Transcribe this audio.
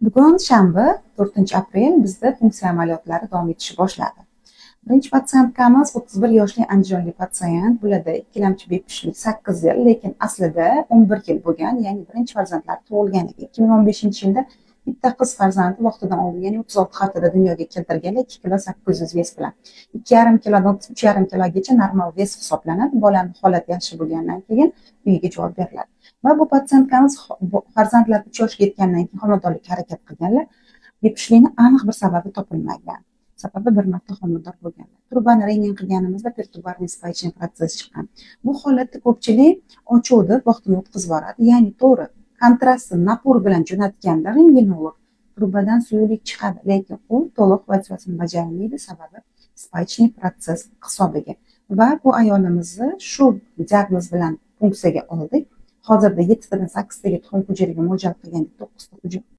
Bugun shanba, 4-aprel bizda funksiya amaliyotlari davom etishni boshladi. Birinchi patsientkamiz 31 yoshli andijonlik patsient. Bularda ikkilamchi bepushtlik 8 yil, lekin aslida 11 yil bo'lgan, ya'ni birinchi farzandlari tug'ilganiga 2015-yilda bitta qiz farzandi vaqtidan oldin, ya'ni 36 haftada dunyoga keltirganlar 2 kilo 800 ves bilan 2,5 kilodan 3,5 kilogacha normal ves hisoblanadi. Bolaning holati yaxshi bo'lgandan keyin uyiga javob beriladi. Va bu patsientkamiz farzandlari 3 yoshga yetgandan keyin homiladorlikka harakat qilganlar. Bepushtlikning aniq bir sababi topilmagan. Sababi bir marta homilador bo'lganlar. Turbani rentgen qilganimizda perturbarniy spaychniy protsess chiqqan. Bu holatda ko'pchilik ochuvni vaqtini o'tkazib yuboradi. Ya'ni to'g'ri, kontrastni napor bilan jo'natganda rentgenolog turbadan suyuqlik chiqadi, lekin u to'liq vazifasini bajarmaydi, sababi spaychniy protsess hisobiga. Va bu ayolimizni shu diagnoz bilan funksiyaga oldik. Hozirda 7 tadan 8 taga tuxum hujayraga mo'ljal qilgan 9 ta